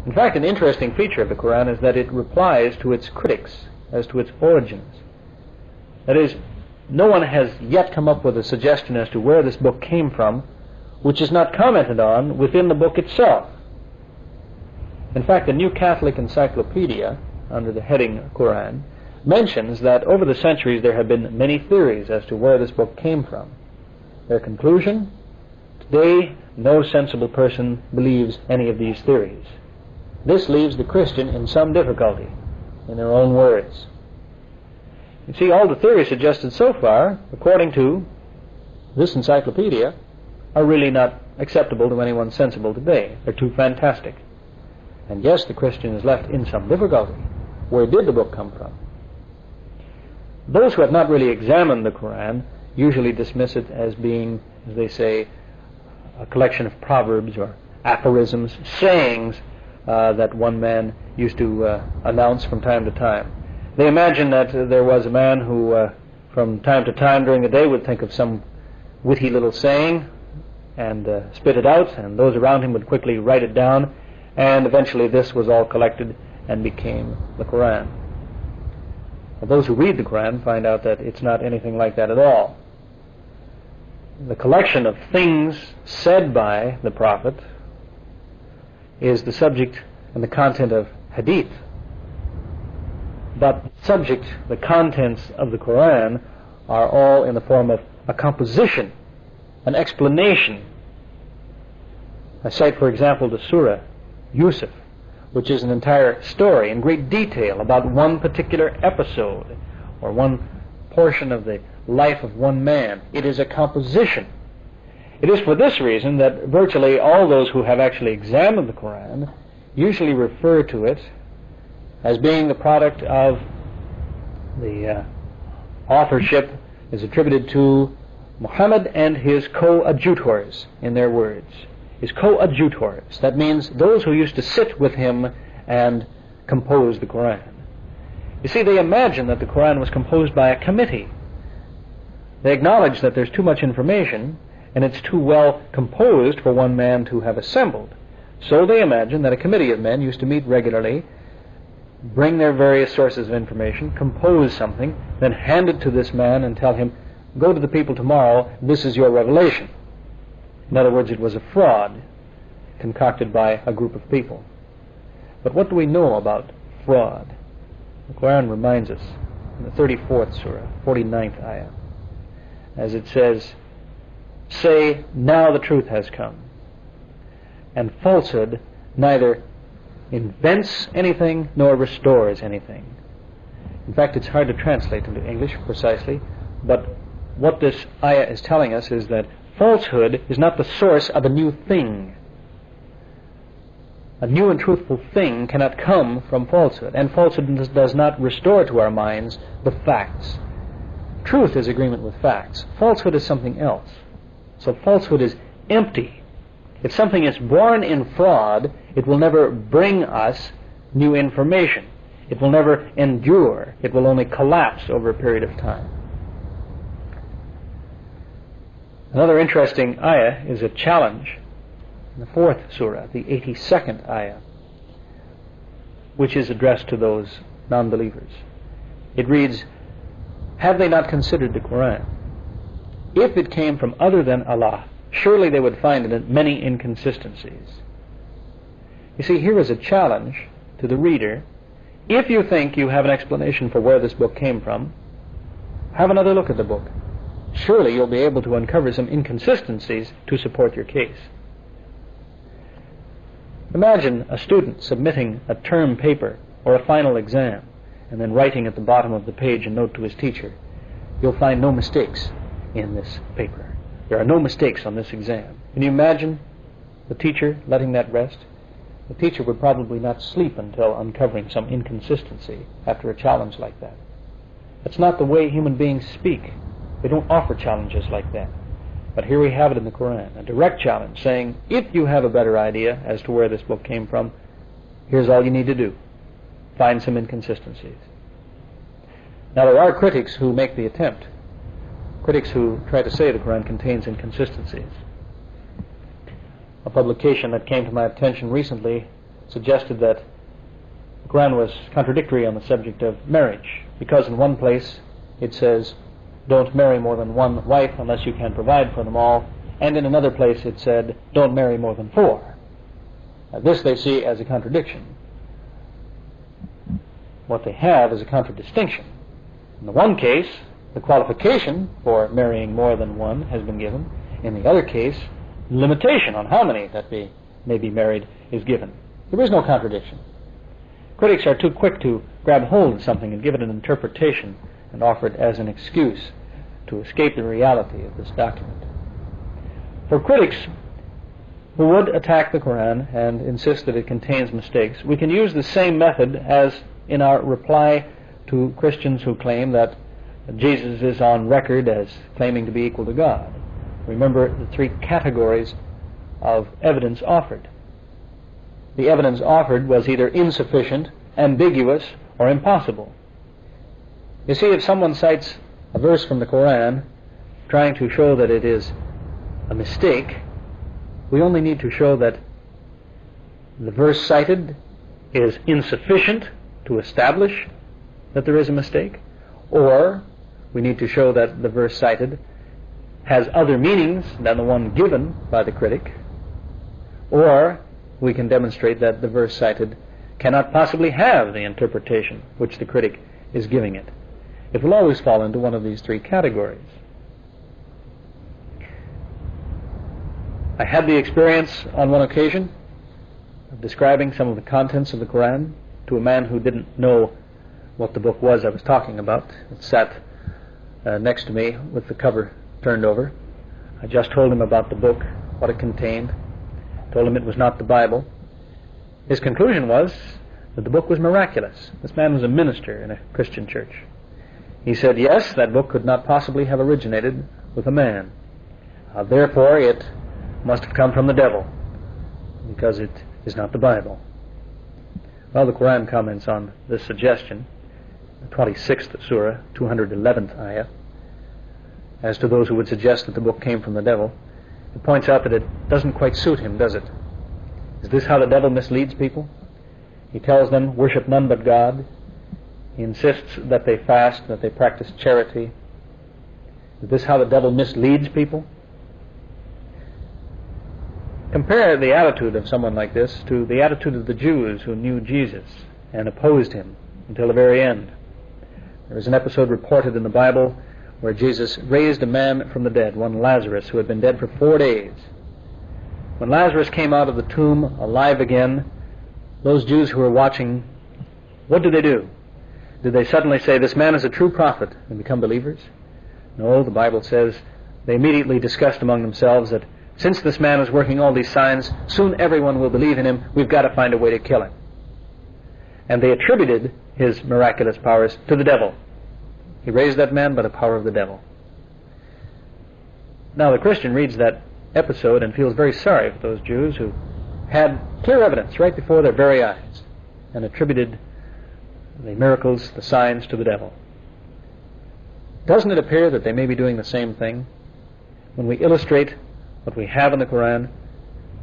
In fact, an interesting feature of the Qur'an is that it replies to its critics as to its origins. That is, no one has yet come up with a suggestion as to where this book came from, which is not commented on within the book itself. In fact, the New Catholic Encyclopedia, under the heading Qur'an, mentions that over the centuries there have been many theories as to where this book came from. Their conclusion: today no sensible person believes any of these theories. This leaves the Christian in some difficulty, in their own words. You see, all the theories suggested so far, according to this encyclopedia, are really not acceptable to anyone sensible today. They're too fantastic. And yes, the Christian is left in some difficulty. Where did the book come from? Those who have not really examined the Qur'an usually dismiss it as being, as they say, a collection of proverbs or aphorisms, sayings that one man used to announce from time to time. They imagine that there was a man who from time to time during the day would think of some witty little saying and spit it out, and those around him would quickly write it down, and eventually this was all collected and became the Qur'an. Well, those who read the Qur'an find out that it's not anything like that at all. The collection of things said by the Prophet is the subject and the content of hadith. But the subject, the contents of the Qur'an are all in the form of a composition, an explanation. I cite, for example, the Surah Yusuf, which is an entire story in great detail about one particular episode or one portion of the life of one man. It is a composition. It is for this reason that virtually all those who have actually examined the Qur'an usually refer to it as being the product of the authorship is attributed to Muhammad and his coadjutors, in their words. His coadjutors. That means those who used to sit with him and compose the Qur'an. You see, they imagine that the Qur'an was composed by a committee. They acknowledge that there's too much information and it's too well composed for one man to have assembled. So they imagine that a committee of men used to meet regularly, bring their various sources of information, compose something, then hand it to this man and tell him, go to the people tomorrow, this is your revelation. In other words, it was a fraud concocted by a group of people. But what do we know about fraud? The Qur'an reminds us in the 34th Surah, 49th ayah, as it says, say, now the truth has come. And falsehood neither invents anything nor restores anything. In fact, it's hard to translate into English precisely, but what this ayah is telling us is that falsehood is not the source of a new thing. A new and truthful thing cannot come from falsehood, and falsehood does not restore to our minds the facts. Truth is agreement with facts. Falsehood is something else. So falsehood is empty. If something is born in fraud, it will never bring us new information. It will never endure. It will only collapse over a period of time. Another interesting ayah is a challenge in the 4th surah, the 82nd ayah, which is addressed to those non-believers. It reads, have they not considered the Qur'an? If it came from other than Allah, surely they would find in it many inconsistencies. You see, here is a challenge to the reader. If you think you have an explanation for where this book came from, have another look at the book. Surely you'll be able to uncover some inconsistencies to support your case. Imagine a student submitting a term paper or a final exam and then writing at the bottom of the page a note to his teacher. You'll find no mistakes in this paper. There are no mistakes on this exam. Can you imagine the teacher letting that rest? The teacher would probably not sleep until uncovering some inconsistency after a challenge like that. That's not the way human beings speak. They don't offer challenges like that. But here we have it in the Qur'an, a direct challenge saying, if you have a better idea as to where this book came from, here's all you need to do. Find some inconsistencies. Now there are critics who make the attempt. Critics who try to say the Qur'an contains inconsistencies. A publication that came to my attention recently suggested that the Qur'an was contradictory on the subject of marriage, because in one place it says, don't marry more than one wife unless you can provide for them all, and in another place it said, don't marry more than four. This they see as a contradiction. What they have is a contradistinction. In the one case, the qualification for marrying more than one has been given. In the other case, limitation on how many that may be married is given. There is no contradiction. Critics are too quick to grab hold of something and give it an interpretation and offer it as an excuse to escape the reality of this document. For critics who would attack the Qur'an and insist that it contains mistakes, we can use the same method as in our reply to Christians who claim that Jesus is on record as claiming to be equal to God. Remember the three categories of evidence offered. The evidence offered was either insufficient, ambiguous, or impossible. You see, if someone cites a verse from the Qur'an trying to show that it is a mistake, we only need to show that the verse cited is insufficient to establish that there is a mistake, or we need to show that the verse cited has other meanings than the one given by the critic, or we can demonstrate that the verse cited cannot possibly have the interpretation which the critic is giving it. It will always fall into one of these three categories. I had the experience on one occasion of describing some of the contents of the Qur'an to a man who didn't know what the book was I was talking about. It sat next to me with the cover turned over. I just told him about the book, what it contained, told him it was not the Bible. His conclusion was that the book was miraculous. This man was a minister in a Christian church. He said, yes, that book could not possibly have originated with a man. Therefore, it must have come from the devil, because it is not the Bible. Well, the Qur'an comments on this suggestion, the 26th Surah, 211th ayah, as to those who would suggest that the book came from the devil. It points out that it doesn't quite suit him, does it? Is this how the devil misleads people? He tells them, worship none but God. He insists that they fast, that they practice charity. Is this how the devil misleads people? Compare the attitude of someone like this to the attitude of the Jews who knew Jesus and opposed him until the very end. There is an episode reported in the Bible where Jesus raised a man from the dead, one Lazarus, who had been dead for 4 days. When Lazarus came out of the tomb alive again, those Jews who were watching, what did they do? Did they suddenly say, this man is a true prophet, and become believers? No, the Bible says they immediately discussed among themselves that since this man is working all these signs, soon everyone will believe in him. We've got to find a way to kill him. And they attributed his miraculous powers to the devil. He raised that man by the power of the devil. Now the Christian reads that episode and feels very sorry for those Jews who had clear evidence right before their very eyes and attributed the miracles, the signs, to the devil. Doesn't it appear that they may be doing the same thing when we illustrate what we have in the Qur'an,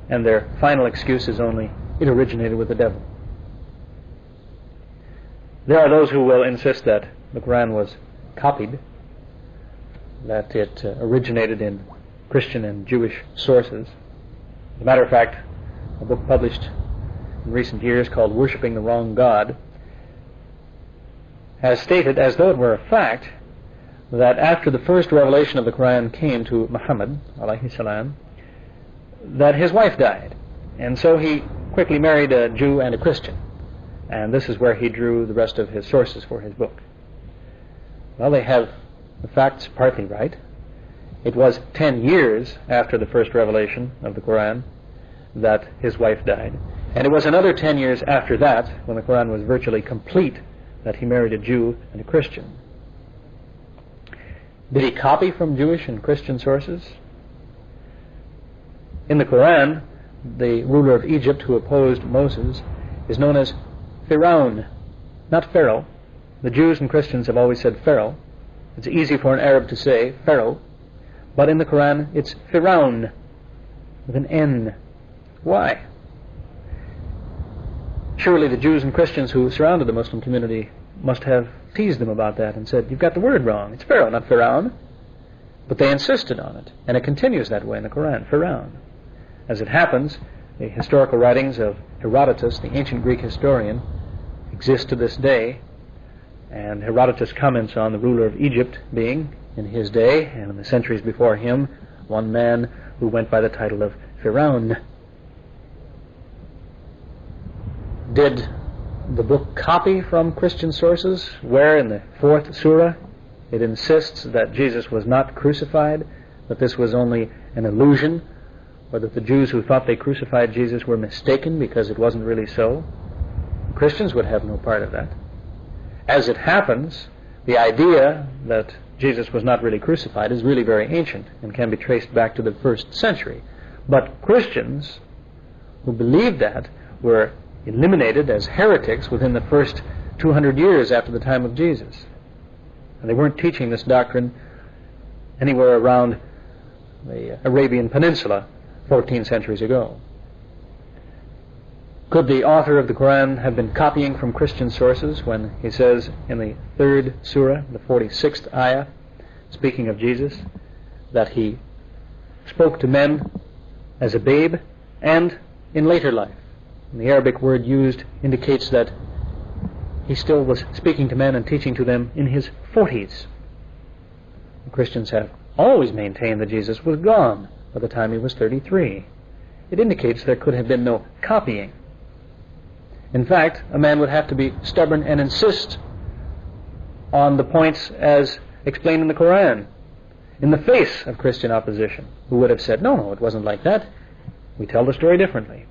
and their final excuse is only, it originated with the devil? There are those who will insist that the Qur'an was copied, that it originated in Christian and Jewish sources. As a matter of fact, a book published in recent years called Worshipping the Wrong God has stated, as though it were a fact, that after the first revelation of the Qur'an came to Muhammad, alayhi salam, that his wife died. And so he quickly married a Jew and a Christian. And this is where he drew the rest of his sources for his book. Well, they have the facts partly right. It was 10 years after the first revelation of the Qur'an that his wife died. And it was another 10 years after that, when the Qur'an was virtually complete, that he married a Jew and a Christian. Did he copy from Jewish and Christian sources? In the Qur'an, the ruler of Egypt who opposed Moses is known as Pharaoh, not Pharaoh. The Jews and Christians have always said Pharaoh. It's easy for an Arab to say Pharaoh, but in the Qur'an it's Pharaoh with an N. Why? Surely the Jews and Christians who surrounded the Muslim community must have teased them about that and said, you've got the word wrong. It's Pharaoh, not Pharaon. But they insisted on it, and it continues that way in the Qur'an, Pharaon. As it happens, the historical writings of Herodotus, the ancient Greek historian, exist to this day, and Herodotus comments on the ruler of Egypt being, in his day and in the centuries before him, one man who went by the title of Pharaon. Did the book copy from Christian sources, where in the 4th Surah it insists that Jesus was not crucified, that this was only an illusion, or that the Jews who thought they crucified Jesus were mistaken because it wasn't really so? Christians would have no part of that. As it happens, the idea that Jesus was not really crucified is really very ancient and can be traced back to the 1st century. But Christians who believed that were eliminated as heretics within the first 200 years after the time of Jesus. And they weren't teaching this doctrine anywhere around the Arabian Peninsula 14 centuries ago. Could the author of the Qur'an have been copying from Christian sources when he says in the 3rd Surah, the 46th ayah, speaking of Jesus, that he spoke to men as a babe and in later life? And the Arabic word used indicates that he still was speaking to men and teaching to them in his 40s. The Christians have always maintained that Jesus was gone by the time he was 33. It indicates there could have been no copying. In fact, a man would have to be stubborn and insist on the points as explained in the Qur'an, in the face of Christian opposition, who would have said, no, it wasn't like that. We tell the story differently.